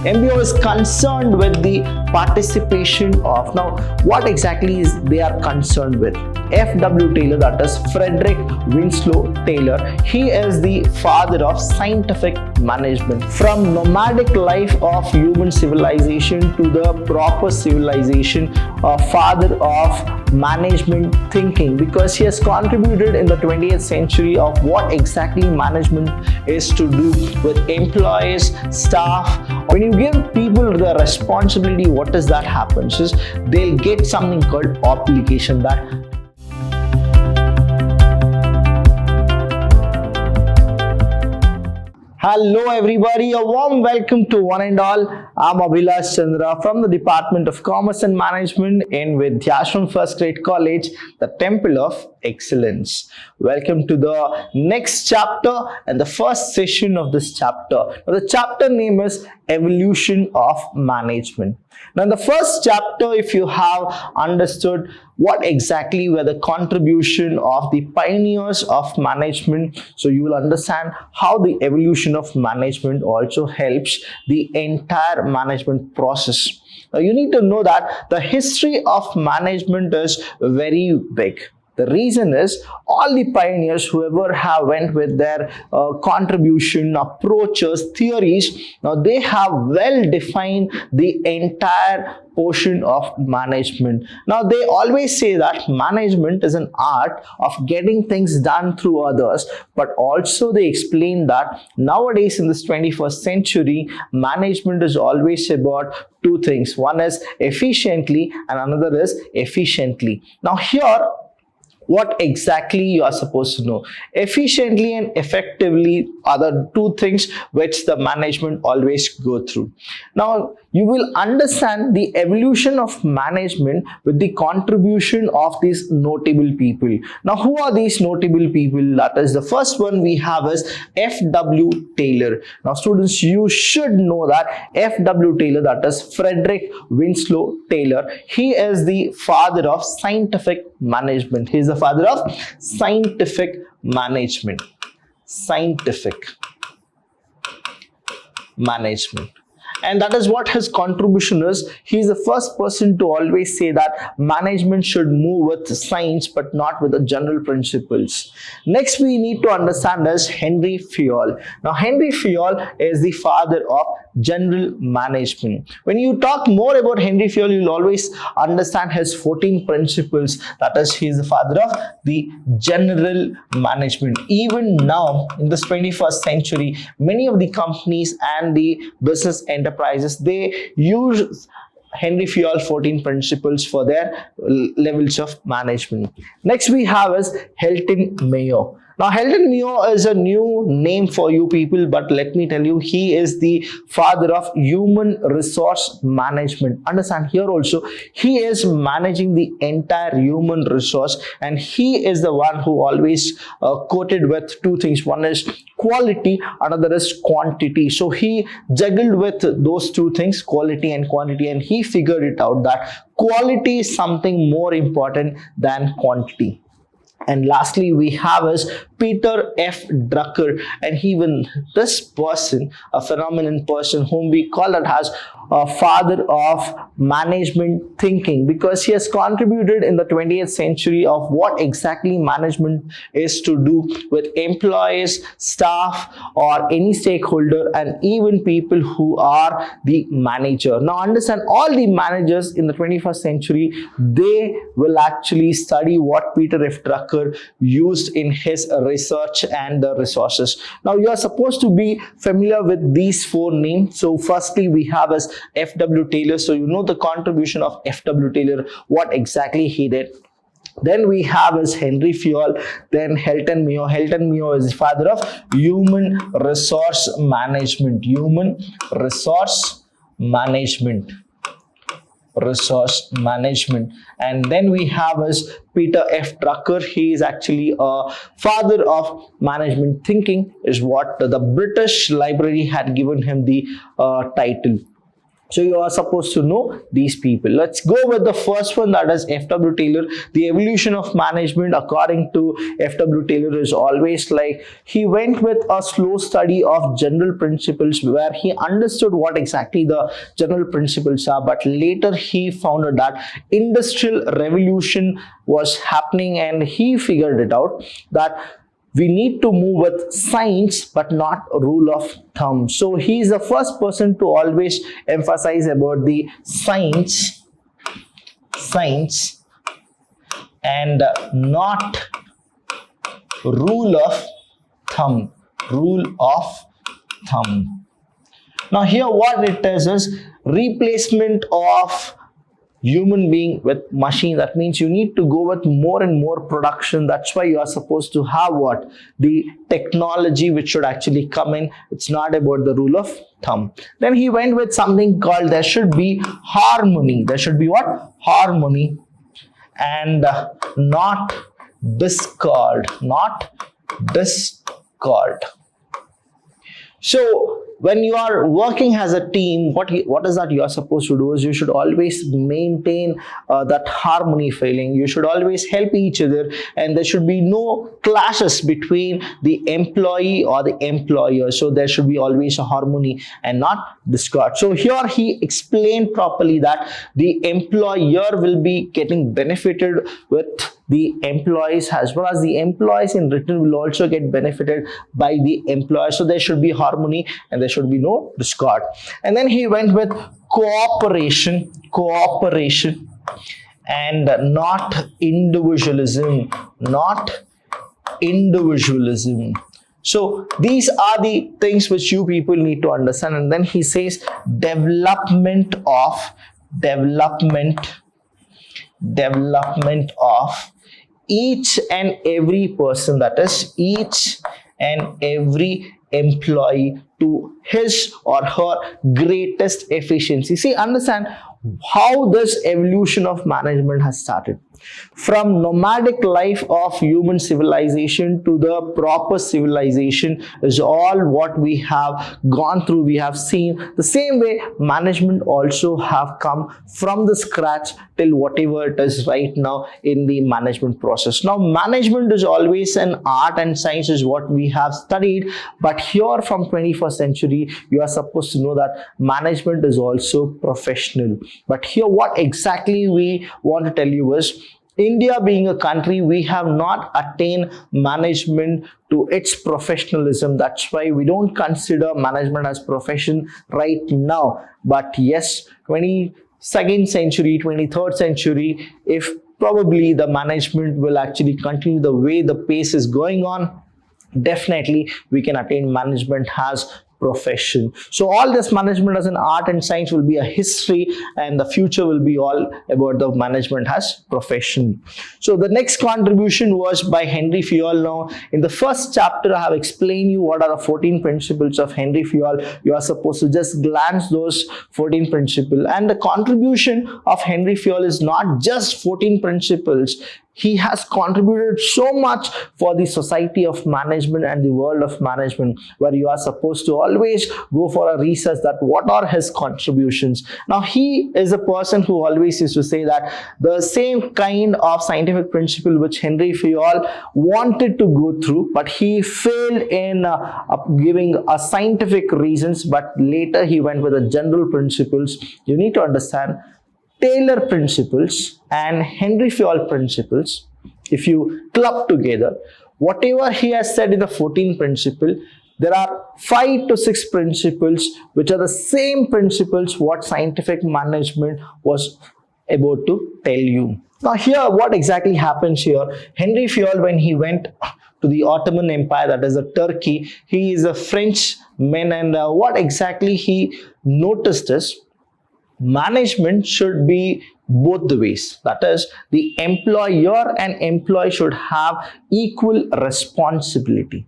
MBO is concerned with the participation of. Now, what exactly is they are concerned with? F.W. Taylor, that is Frederick Winslow Taylor. He is the father of scientific management. From nomadic life of human civilization to the proper civilization, father of management thinking, because he has contributed in the 20th century of what exactly management is to do with employees, staff. When you give people the responsibility, what does that happen? So they'll get something called obligation. That hello everybody, a warm welcome to one and all. I'm Abhilash Chandra from the Department of Commerce and Management in Vidhyaashram First Grade College, the Temple of Excellence. Welcome to the next chapter and the first session of this chapter. Now, the chapter name is Evolution of Management. Now, in the first chapter, if you have understood what exactly were the contribution of the pioneers of management, so you will understand how the evolution of management also helps the entire management process. Now, you need to know that the history of management is very big. The reason is all the pioneers, whoever have went with their contribution, approaches, theories, now they have well defined the entire portion of management. Now they always say that management is an art of getting things done through others, but also they explain that nowadays in this 21st century, management is always about two things. One is efficiently and another is efficiently. Now here, what exactly you are supposed to know? Efficiently and effectively are the two things which the management always go through. Now, you will understand the evolution of management with the contribution of these notable people. Now, who are these notable people? That is, the first one we have is F.W. Taylor. Now, students, you should know that F.W. Taylor, that is Frederick Winslow Taylor, he is the father of scientific management. He is the father of scientific management. Scientific management. And that is what his contribution is. He is the first person to always say that management should move with science but not with the general principles. Next, we need to understand is Henry Fayol. Now, Henry Fayol is the father of general management. When you talk more about Henry Fayol, you will always understand his 14 principles. That is, he is the father of the general management. Even now, in this 21st century, many of the companies and the business enterprises, they use Henry Fayol 14 principles for their levels of management. Next we have is Hilton Mayo. Now, Hilton Mayo is a new name for you people, but let me tell you, he is the father of human resource management. Understand, here also, he is managing the entire human resource, and he is the one who always quoted with two things. One is quality, another is quantity. So he juggled with those two things, quality and quantity, and he figured it out that quality is something more important than quantity. And lastly, we have is Peter F. Drucker, and even this person, a phenomenon person whom we call it as a father of management thinking, because he has contributed in the 20th century of what exactly management is to do with employees, staff, or any stakeholder, and even people who are the manager. Now understand, all the managers in the 21st century, they will actually study what Peter F. Drucker used in his research and the resources. Now you are supposed to be familiar with these four names. So firstly, we have as F.W. Taylor. So you know the contribution of F.W. Taylor, what exactly he did. Then we have is Henry Fayol, then Hilton Mayo. Hilton Mayo is the father of human resource management. Human resource management. Resource management. And then we have is Peter F. Drucker. He is actually a father of management thinking, is what the British Library had given him the title. So you are supposed to know these people. Let's go with the first one, that is F.W. Taylor. The evolution of management according to F.W. Taylor is always like he went with a slow study of general principles where he understood what exactly the general principles are, but later he found out that industrial revolution was happening and he figured it out that we need to move with science but not rule of thumb. So he is the first person to always emphasize about the science and not rule of thumb. Now here what it is replacement of human being with machine. That means you need to go with more and more production. That's why you are supposed to have what? The technology which should actually come in. It's not about the rule of thumb. Then he went with something called there should be harmony. There should be what? Harmony and not discord. So when you are working as a team, what is that you are supposed to do is you should always maintain that harmony feeling. You should always help each other and there should be no clashes between the employee or the employer. So there should be always a harmony and not discord. So here he explained properly that the employer will be getting benefited with the employees as well as the employees in return will also get benefited by the employer. So there should be harmony and there should be no discord. And then he went with cooperation and not individualism. So these are the things which you people need to understand. And then he says development of each and every person, that is each and every employee to his or her greatest efficiency. See, understand how this evolution of management has started. From nomadic life of human civilization to the proper civilization is all what we have gone through. We have seen the same way management also have come from the scratch till whatever it is right now in the management process. Now management is always an art and science is what we have studied, but here from 21st century you are supposed to know that management is also professional. But here what exactly we want to tell you is India being a country, we have not attained management to its professionalism. That's why we don't consider management as profession right now. But yes, 22nd century, 23rd century, if probably the management will actually continue the way the pace is going on, definitely we can attain management as profession. So all this management as an art and science will be a history and the future will be all about the management as profession. So the next contribution was by Henry Fayol. Now in the first chapter I have explained you what are the 14 principles of Henry Fayol. You are supposed to just glance those 14 principles, and the contribution of Henry Fayol is not just 14 principles. He has contributed so much for the society of management and the world of management, where you are supposed to always go for a research that what are his contributions. Now he is a person who always used to say that the same kind of scientific principle which Henry Fayol wanted to go through, but he failed in giving a scientific reasons, but later he went with the general principles. You need to understand Taylor principles and Henry Fayol principles, if you club together, whatever he has said in the 14 principle, there are 5 to 6 principles which are the same principles what scientific management was about to tell you. Now here what exactly happens here, Henry Fayol, when he went to the Ottoman Empire, that is the Turkey, he is a French man, and what exactly he noticed is management should be both the ways. That is, the employer and employee should have equal responsibility.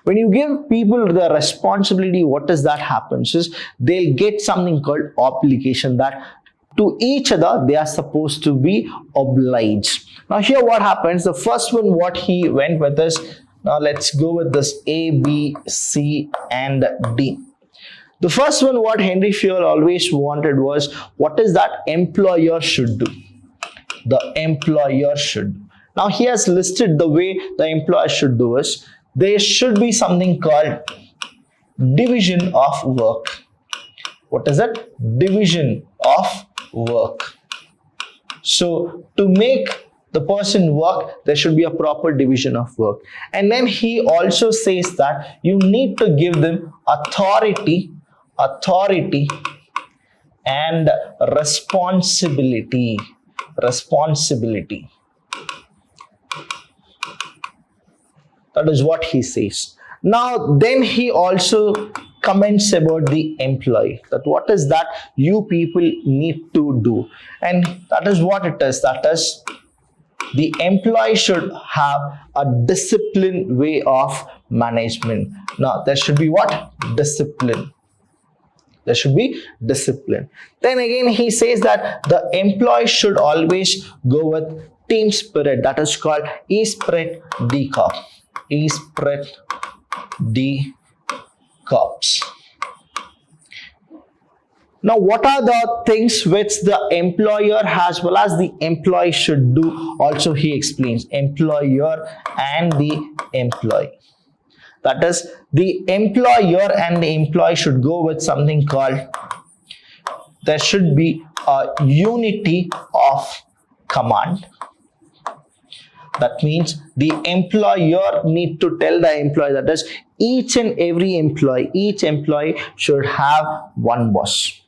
When you give people the responsibility, what does that happens is they'll get something called obligation, that to each other they are supposed to be obliged. Now here what happens, the first one what he went with is, now let's go with this A, B, C and D. The first one, what Henry Fayol always wanted was, what is that employer should do? The employer should. Now he has listed the way the employer should do is, there should be something called division of work. What is it? Division of work. So to make the person work, there should be a proper division of work. And then he also says that you need to give them authority and responsibility. That is what he says. Now then he also comments about the employee, that what is that you people need to do, and that is what it is. That is, the employee should have a disciplined way of management. Now there should be what? Discipline. There should be discipline. Then again he says that the employee should always go with team spirit. That is called esprit de corps. Esprit de corps. Now what are the things which the employer as well as the employee should do? Also he explains, employer and the employee. That is, the employer and the employee should go with something called, there should be a unity of command. That means the employer need to tell the employee, that is, each and every employee, each employee should have one boss.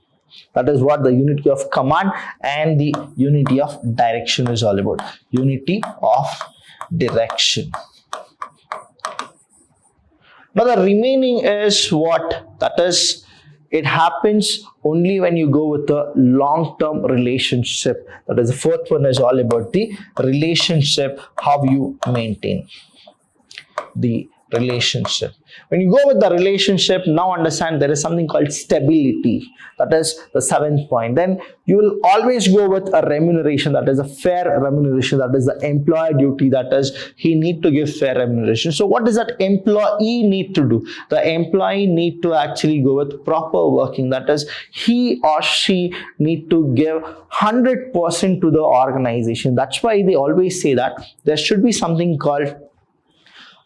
That is what the unity of command and the unity of direction is all about. Unity of direction. Now the remaining is what? That is, it happens only when you go with a long-term relationship. That is, the fourth one is all about the relationship, how you maintain the relationship. When you go with the relationship, now understand there is something called stability. That is the seventh point. Then you will always go with a remuneration, that is a fair remuneration. That is the employer duty, that is he need to give fair remuneration. So what does that employee need to do? The employee need to actually go with proper working. That is, he or she need to give 100% to the organization. That's why they always say that there should be something called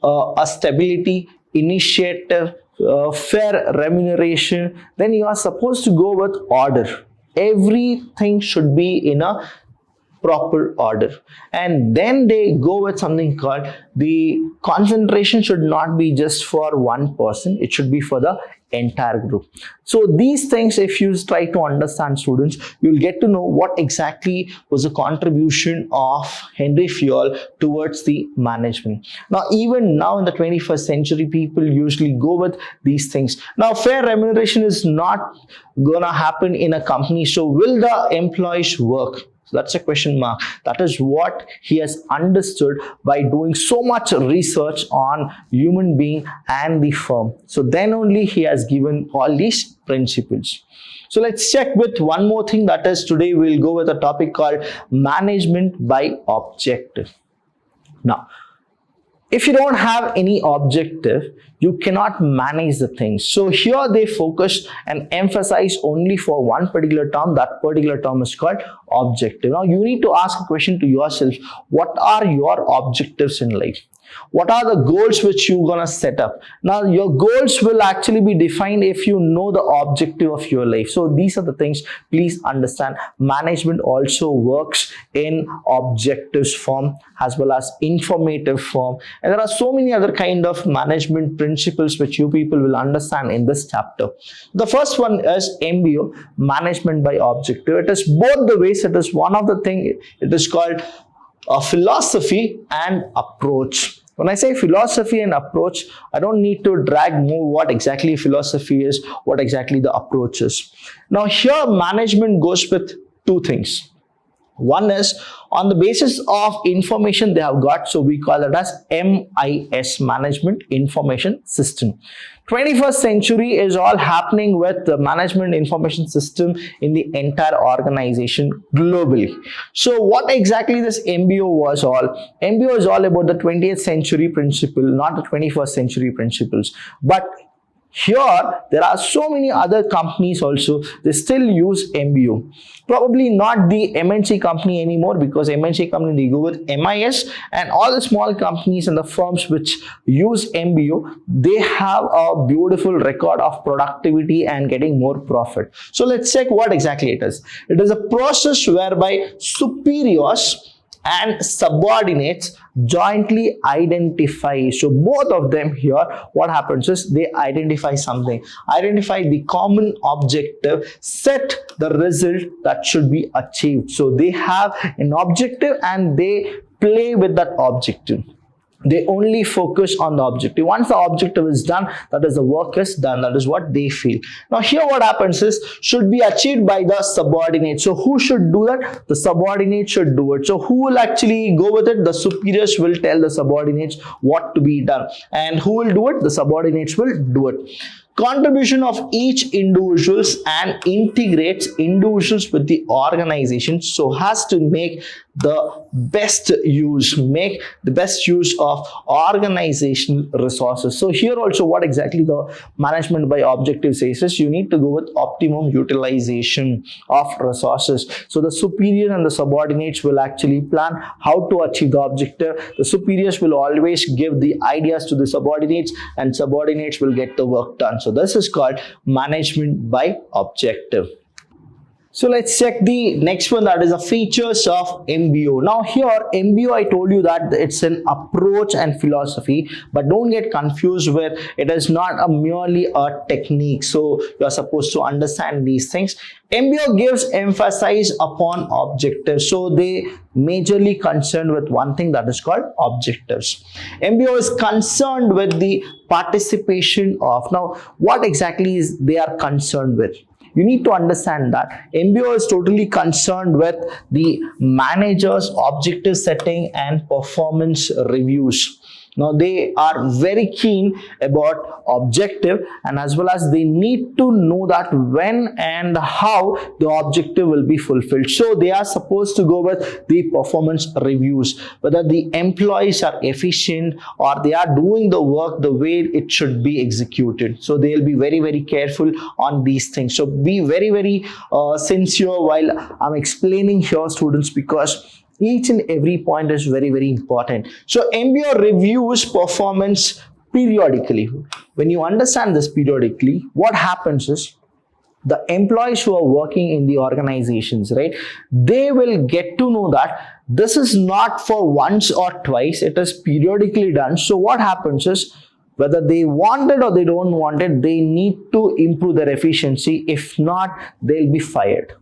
a stability, initiative, fair remuneration. Then you are supposed to go with order. Everything should be in a proper order. And then they go with something called, the concentration should not be just for one person, it should be for the entire group. So these things, if you try to understand, students, you'll get to know what exactly was the contribution of Henry Fayol towards the management. Now even now in the 21st century, people usually go with these things. Now fair remuneration is not gonna happen in a company, so will the employees work? So that's a question mark. That is what he has understood by doing so much research on human being and the firm. So then only he has given all these principles. So let's check with one more thing, that is, today we'll go with a topic called management by objective. Now, if you don't have any objective, you cannot manage the things. So here they focus and emphasize only for one particular term. That particular term is called objective. Now you need to ask a question to yourself, what are your objectives in life? What are the goals which you're gonna set up? Now your goals will actually be defined if you know the objective of your life. So these are the things, please understand. Management also works in objectives form as well as informative form, and there are so many other kind of management principles which you people will understand in this chapter. The first one is MBO, management by objective. It is both the ways. It is one of the thing, it is called a philosophy and approach. When I say philosophy and approach, I don't need to drag more what exactly philosophy is, what exactly the approach is. Now here management goes with two things. One is on the basis of information they have got, so we call it as MIS, Management Information System. 21st century is all happening with the management information system in the entire organization globally. So what exactly this MBO was all? MBO is all about the 20th century principle, not the 21st century principles. But Here, there are so many other companies also, they still use MBO. Probably not the MNC company anymore, because MNC company, they go with MIS, and all the small companies and the firms which use MBO, they have a beautiful record of productivity and getting more profit. So let's check what exactly it is. It is a process whereby superiors and subordinates jointly identify. So both of them here, what happens is they identify something, identify the common objective, set the result that should be achieved. So they have an objective and they play with that objective. They only focus on the objective. Once the objective is done, that is, the work is done, that is what they feel. Now here what happens is, should be achieved by the subordinate. So who should do that? The subordinate should do it. So who will actually go with it? The superiors will tell the subordinates what to be done. And who will do it? The subordinates will do it. Contribution of each individuals and integrates individuals with the organization, so has to make the best use of organizational resources. So here also, what exactly the management by objective says is, you need to go with optimum utilization of resources. So the superior and the subordinates will actually plan how to achieve the objective. The superiors will always give the ideas to the subordinates, and subordinates will get the work done. So this is called management by objective. So let's check the next one, that is the features of MBO. Now here, MBO, I told you that it's an approach and philosophy, but don't get confused with it is not a merely a technique. So you are supposed to understand these things. MBO gives emphasis upon objectives. So they majorly concerned with one thing, that is called objectives. MBO is concerned with the participation of. Now what exactly is they are concerned with? You need to understand that MBO is totally concerned with the manager's objective setting and performance reviews. Now they are very keen about objective, and as well as they need to know that when and how the objective will be fulfilled. So they are supposed to go with the performance reviews, whether the employees are efficient or they are doing the work the way it should be executed. So they will be very, very careful on these things. So be very, very sincere while I'm explaining here, students, because each and every point is very, very important. So MBO reviews performance periodically. When you understand this periodically, what happens is, the employees who are working in the organizations, right, they will get to know that this is not for once or twice, it is periodically done. So what happens is, whether they want it or they don't want it, they need to improve their efficiency. If not, they'll be fired.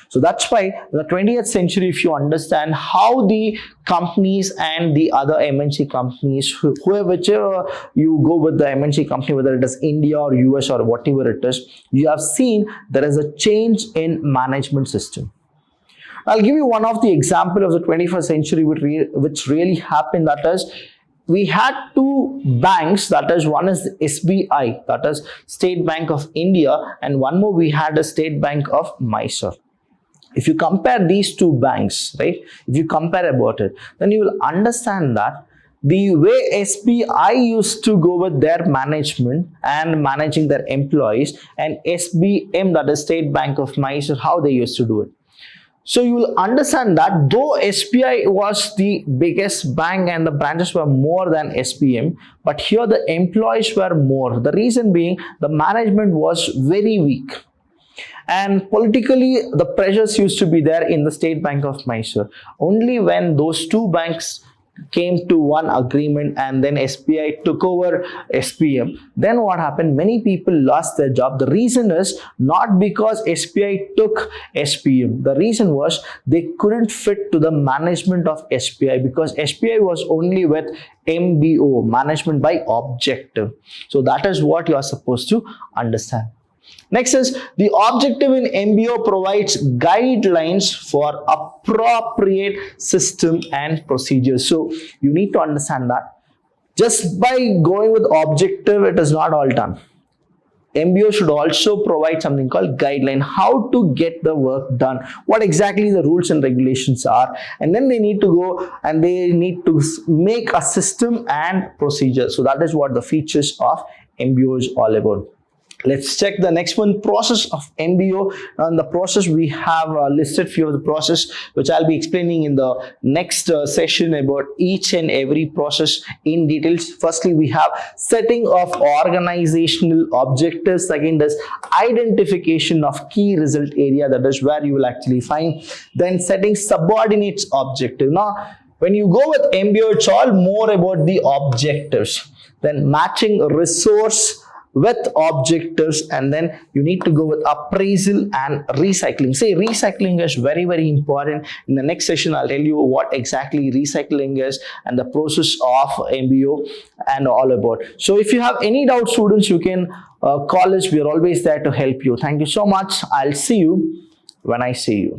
So that's why in the 20th century, if you understand how the companies and the other MNC companies, whichever you go with the MNC company, whether it is India or US or whatever it is, you have seen there is a change in management system. I'll give you one of the example of the 21st century which really happened. That is, we had two banks, that is, one is SBI, that is State Bank of India, and one more we had a State Bank of Mysore. If you compare these two banks, right, if you compare about it, then you will understand that the way SBI used to go with their management and managing their employees, and SBM, that is State Bank of Mysore, how they used to do it. So you will understand that though SBI was the biggest bank and the branches were more than SBM, but here the employees were more. The reason being, the management was very weak. And politically, the pressures used to be there in the State Bank of Mysore. Only when those two banks came to one agreement and then SBI took over SBM, then what happened? Many people lost their job. The reason is not because SBI took SBM. The reason was they couldn't fit to the management of SBI, because SBI was only with MBO, management by objective. So that is what you are supposed to understand. Next is, the objective in MBO provides guidelines for appropriate system and procedures. So you need to understand that just by going with objective, it is not all done. MBO should also provide something called guideline, how to get the work done, what exactly the rules and regulations are, and then they need to go and they need to make a system and procedure. So that is what the features of MBO is all about. Let's check the next one, process of MBO. And the process we have listed few of the process which I'll be explaining in the next session about each and every process in details. Firstly, we have setting of organizational objectives. Second is identification of key result area, that is where you will actually find. Then setting subordinates objective. Now when you go with MBO, it's all more about the objectives. Then matching resource with objectives, and then you need to go with appraisal and recycling. Say recycling is very, very important. In the next session, I'll tell you what exactly recycling is and the process of MBO and all about. So if you have any doubt, students, you can call us. We are always there to help you. Thank you so much. I'll see you when I see you.